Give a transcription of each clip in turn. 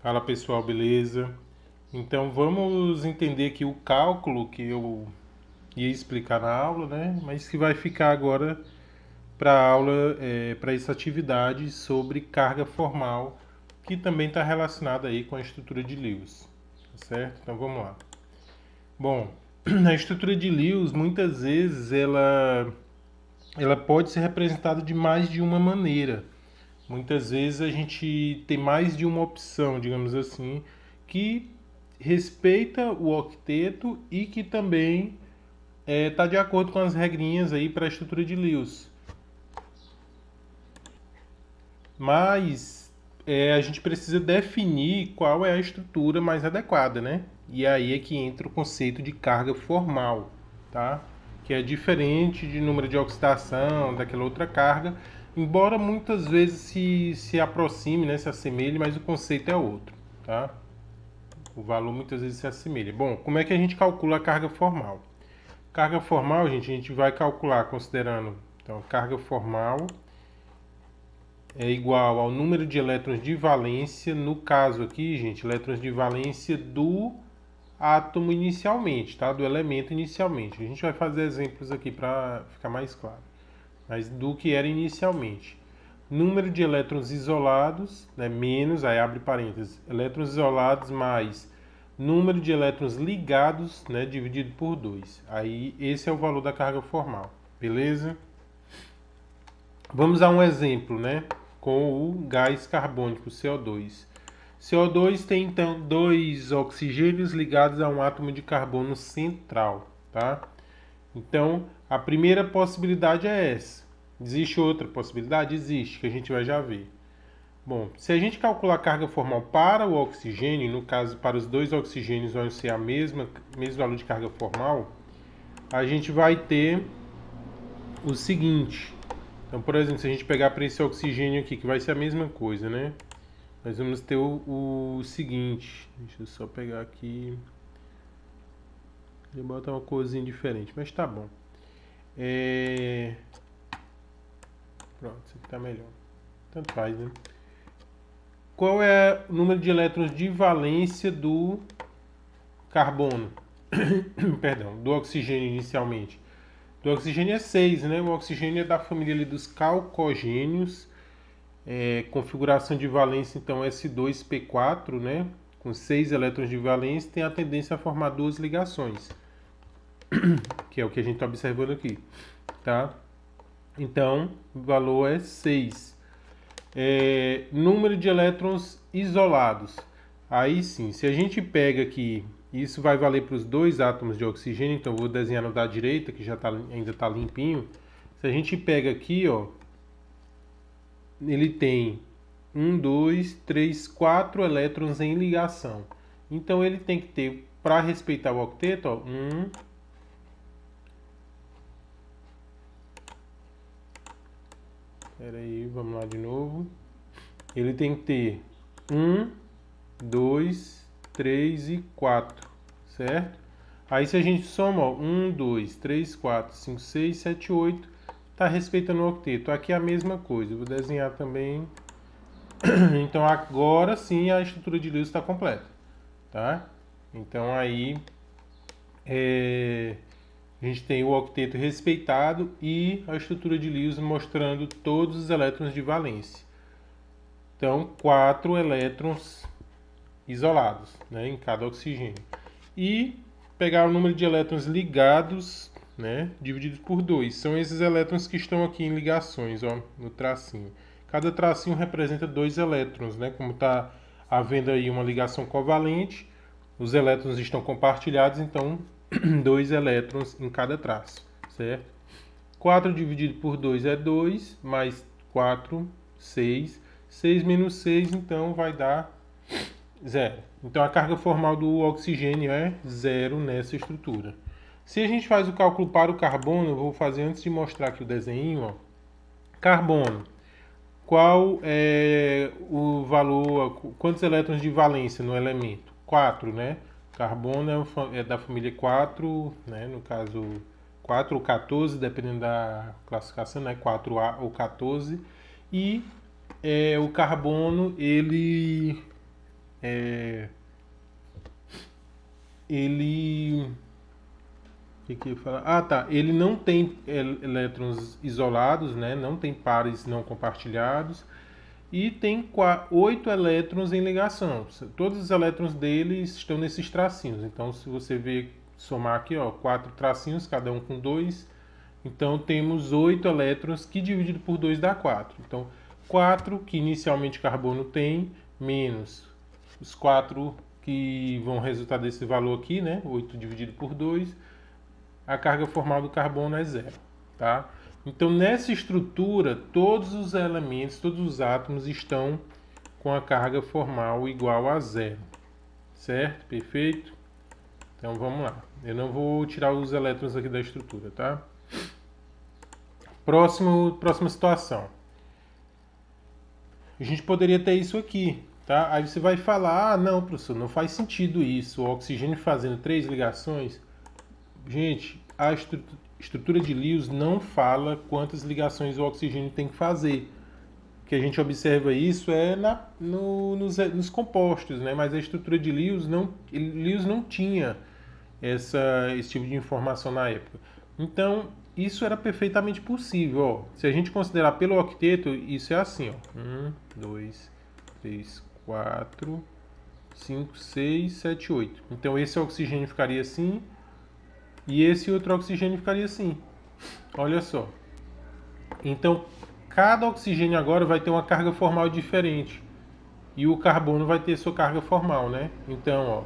Fala pessoal, beleza? Então vamos entender aqui o cálculo que eu ia explicar na aula, né? Mas que vai ficar agora para a aula, para essa atividade sobre carga formal, que também está relacionada aí com a estrutura de Lewis, tá certo? Então vamos lá. Bom, a estrutura de Lewis muitas vezes ela pode ser representada de mais de uma maneira. Muitas vezes a gente tem mais de uma opção, digamos assim, que respeita o octeto e que também está de acordo com as regrinhas aí para a estrutura de Lewis. Mas a gente precisa definir qual é a estrutura mais adequada, né? E aí é que entra o conceito de carga formal, tá? Que é diferente de número de oxidação, daquela outra carga, embora muitas vezes se aproxime, né, se assemelhe, mas o conceito é outro, tá? O valor muitas vezes se assemelha. Bom, como é que a gente calcula a carga formal? Carga formal, gente, a gente vai calcular considerando, então, carga formal é igual ao número de elétrons de valência, no caso aqui, gente, elétrons de valência do átomo inicialmente, tá? Do elemento inicialmente. A gente vai fazer exemplos aqui para ficar mais claro. Mas do que era inicialmente. Número de elétrons isolados, né, menos, aí abre parênteses, elétrons isolados mais número de elétrons ligados, né, dividido por 2. Aí esse é o valor da carga formal, beleza? Vamos a um exemplo, né, com o gás carbônico, CO2. CO2 tem então dois oxigênios ligados a um átomo de carbono central, tá? Então, a primeira possibilidade é essa. Existe outra possibilidade? Existe, que a gente vai já ver. Bom, se a gente calcular a carga formal para o oxigênio, no caso para os dois oxigênios vão ser a mesmo valor de carga formal, a gente vai ter o seguinte. Então, por exemplo, se a gente pegar para esse oxigênio aqui, que vai ser a mesma coisa, né? Nós vamos ter o seguinte. Deixa eu só pegar aqui. Vou botar uma corzinha diferente, mas tá bom. Pronto, isso aqui tá melhor. Tanto faz, né? Qual é o número de elétrons de valência do carbono? Perdão, do oxigênio inicialmente. Do oxigênio é 6, né? O oxigênio é da família ali dos calcogênios. Configuração de valência, então, S2P4, né? Com 6 elétrons de valência, tem a tendência a formar duas ligações, que é o que a gente está observando aqui, tá? Então, o valor é 6. Número de elétrons isolados. Aí sim, se a gente pega aqui, isso vai valer para os dois átomos de oxigênio, então eu vou desenhar no da direita, que já ainda está limpinho. Se a gente pega aqui, ó, ele tem 4 elétrons em ligação. Então ele tem que ter, para respeitar o octeto, ó, Peraí, vamos lá de novo. Ele tem que ter 1, 2, 3 e 4, certo? Aí se a gente soma, ó, 1, 2, 3, 4, 5, 6, 7, 8, está respeitando o octeto. Aqui é a mesma coisa, eu vou desenhar também. Então agora sim a estrutura de Lewis está completa, tá? Então aí a gente tem o octeto respeitado e a estrutura de Lewis mostrando todos os elétrons de valência. Então, 4 elétrons isolados, né, em cada oxigênio. E pegar o número de elétrons ligados, né, dividido por 2. São esses elétrons que estão aqui em ligações, ó, no tracinho. Cada tracinho representa 2 elétrons, né, como está havendo aí uma ligação covalente, os elétrons estão compartilhados, então 2 elétrons em cada traço, certo? 4 dividido por 2 é 2, mais 4, 6. 6 menos 6, então vai dar 0. Então a carga formal do oxigênio é 0 nessa estrutura. Se a gente faz o cálculo para o carbono, eu vou fazer antes de mostrar aqui o desenho, ó. Carbono. Qual é o valor, quantos elétrons de valência no elemento? 4, né? Carbono é da família 4, né? No caso 4 ou 14, dependendo da classificação, né? 4A ou 14. E o carbono, ele ele... O que eu ia falar? Ah, tá. Ele não tem elétrons isolados, né? Não tem pares não compartilhados. E tem 8 elétrons em ligação. Todos os elétrons dele estão nesses tracinhos. Então, se você ver, somar aqui, ó, 4 tracinhos, cada um com 2. Então, temos 8 elétrons que dividido por 2 dá 4. Então, 4 que inicialmente carbono tem, menos os 4 que vão resultar desse valor aqui, né? 8 dividido por 2. A carga formal do carbono é 0, tá? Então, nessa estrutura, todos os elementos, todos os átomos estão com a carga formal igual a 0, certo? Perfeito? Então, vamos lá. Eu não vou tirar os elétrons aqui da estrutura, tá? Próxima situação. A gente poderia ter isso aqui, tá? Aí você vai falar, ah, não, professor, não faz sentido isso. O oxigênio fazendo 3 ligações. Gente, a estrutura de Lewis não fala quantas ligações o oxigênio tem que fazer. O que a gente observa isso é nos compostos, né? Mas a estrutura de Lewis não tinha esse tipo de informação na época. Então, isso era perfeitamente possível. Ó. Se a gente considerar pelo octeto, isso é assim. Ó. 1, 2, 3, 4, 5, 6, 7, 8. Então, esse oxigênio ficaria assim. E esse outro oxigênio ficaria assim. Olha só. Então, cada oxigênio agora vai ter uma carga formal diferente. E o carbono vai ter sua carga formal, né? Então, ó.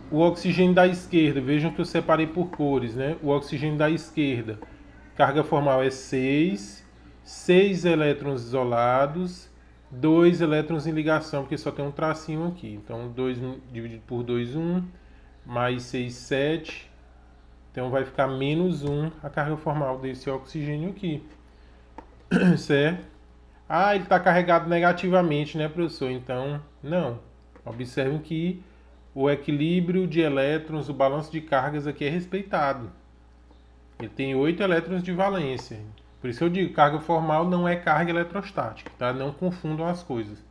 O oxigênio da esquerda, vejam que eu separei por cores, né? O oxigênio da esquerda, carga formal é 6. 6 elétrons isolados. 2 elétrons em ligação, porque só tem um tracinho aqui. Então, 2 dividido por 2, 1. Mais 6, 7. Então vai ficar menos 1 a carga formal desse oxigênio aqui. Certo? Ah, ele está carregado negativamente, né, professor? Então, não. Observem que o equilíbrio de elétrons, o balanço de cargas aqui é respeitado. Ele tem 8 elétrons de valência. Por isso eu digo, carga formal não é carga eletrostática, tá? Não confundam as coisas.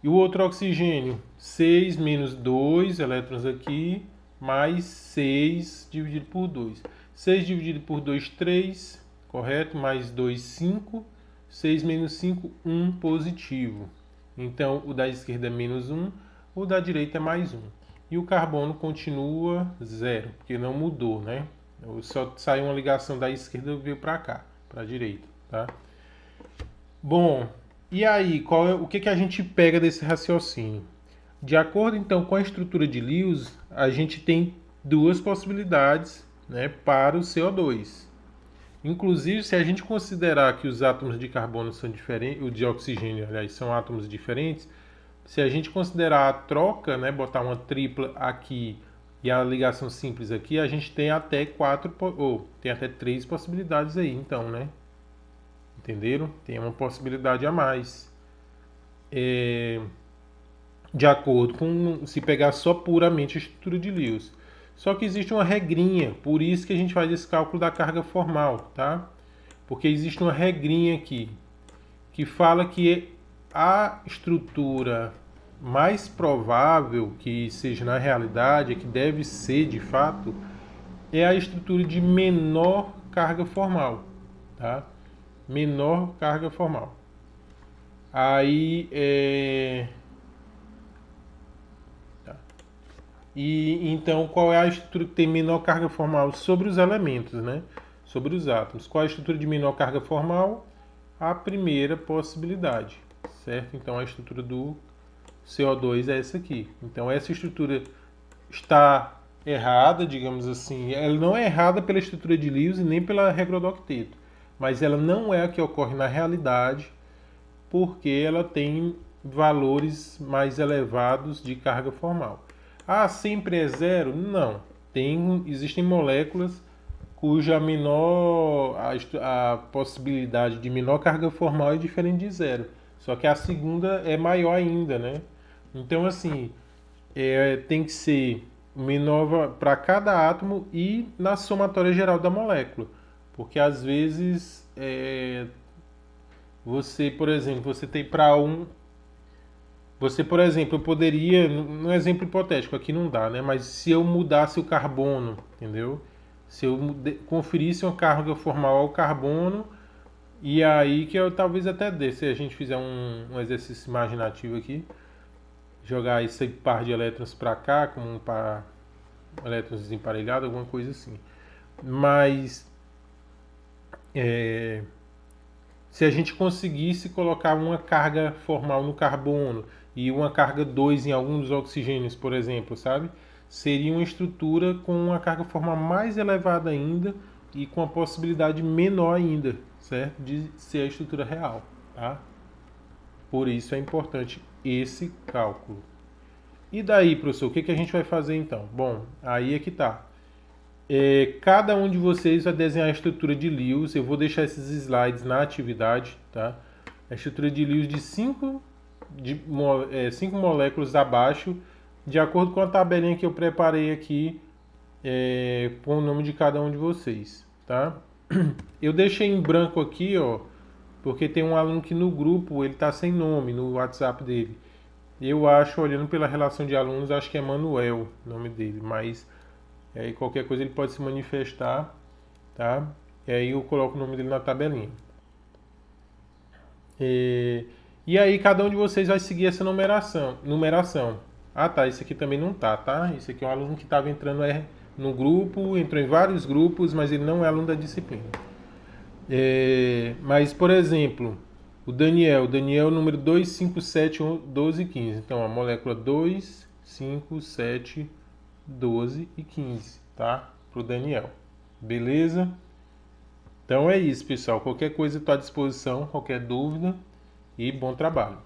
E o outro oxigênio, 6 menos 2 elétrons aqui, mais 6 dividido por 2. 6 dividido por 2, 3, correto? Mais 2, 5. 6 menos 5, 1 positivo. Então, o da esquerda é menos 1, o da direita é mais 1. E o carbono continua 0, porque não mudou, né? Só saiu uma ligação da esquerda e veio para cá, para a direita, tá? Bom... E aí, o que a gente pega desse raciocínio? De acordo, então, com a estrutura de Lewis, a gente tem duas possibilidades, né, para o CO2. Inclusive, se a gente considerar que os átomos de carbono são diferentes, o de oxigênio, aliás, são átomos diferentes, se a gente considerar a troca, né, botar uma tripla aqui e a ligação simples aqui, a gente tem até tem até 3 possibilidades aí, então, né? Entenderam? Tem uma possibilidade a mais. De acordo com se pegar só puramente a estrutura de Lewis. Só que existe uma regrinha, por isso que a gente faz esse cálculo da carga formal, tá? Porque existe uma regrinha aqui que fala que a estrutura mais provável que seja na realidade, que deve ser de fato, é a estrutura de menor carga formal, tá? Menor carga formal. Aí E então qual é a estrutura que tem menor carga formal sobre os elementos, né? Sobre os átomos. Qual é a estrutura de menor carga formal? A primeira possibilidade, certo? Então a estrutura do CO2 é essa aqui. Então essa estrutura está errada, digamos assim. Ela não é errada pela estrutura de Lewis e nem pela regra do octeto, mas ela não é a que ocorre na realidade, porque ela tem valores mais elevados de carga formal. Ah, sempre é 0? Não. Existem moléculas cuja a possibilidade de menor carga formal é diferente de 0. Só que a segunda é maior ainda, né? Então, assim, tem que ser menor para cada átomo e na somatória geral da molécula. Porque, às vezes, você, por exemplo, você tem para um. Você, por exemplo, eu poderia, num exemplo hipotético, aqui não dá, né? Mas se eu mudasse o carbono, entendeu? Se eu conferisse uma carga formal ao carbono, e aí que eu talvez até dê, se a gente fizer um exercício imaginativo aqui, jogar esse par de elétrons para cá, como um par elétrons desemparelhado, alguma coisa assim. Mas se a gente conseguisse colocar uma carga formal no carbono e uma carga 2 em algum dos oxigênios, por exemplo, sabe? Seria uma estrutura com uma carga formal mais elevada ainda e com a possibilidade menor ainda, certo? De ser a estrutura real, tá? Por isso é importante esse cálculo. E daí, professor, o que a gente vai fazer então? Bom, aí é que tá. Cada um de vocês vai desenhar a estrutura de Lewis. Eu vou deixar esses slides na atividade, tá? A estrutura de Lewis de 5 moléculas abaixo, de acordo com a tabelinha que eu preparei aqui, com o nome de cada um de vocês, tá? Eu deixei em branco aqui, ó, porque tem um aluno que no grupo ele tá sem nome no WhatsApp dele. Eu acho, olhando pela relação de alunos, acho que é Manuel o nome dele, mas aí qualquer coisa ele pode se manifestar, tá? E aí eu coloco o nome dele na tabelinha. E aí cada um de vocês vai seguir essa numeração. Ah, tá, esse aqui também não tá? Esse aqui é um aluno que estava entrando no grupo, entrou em vários grupos, mas ele não é aluno da disciplina. Mas, por exemplo, o Daniel número 2, 5, 7, 12 e 15. Então, a molécula 2, 5, 7, 12 e 15, tá? Pro Daniel. Beleza? Então é isso, pessoal. Qualquer coisa estou à disposição, qualquer dúvida e bom trabalho.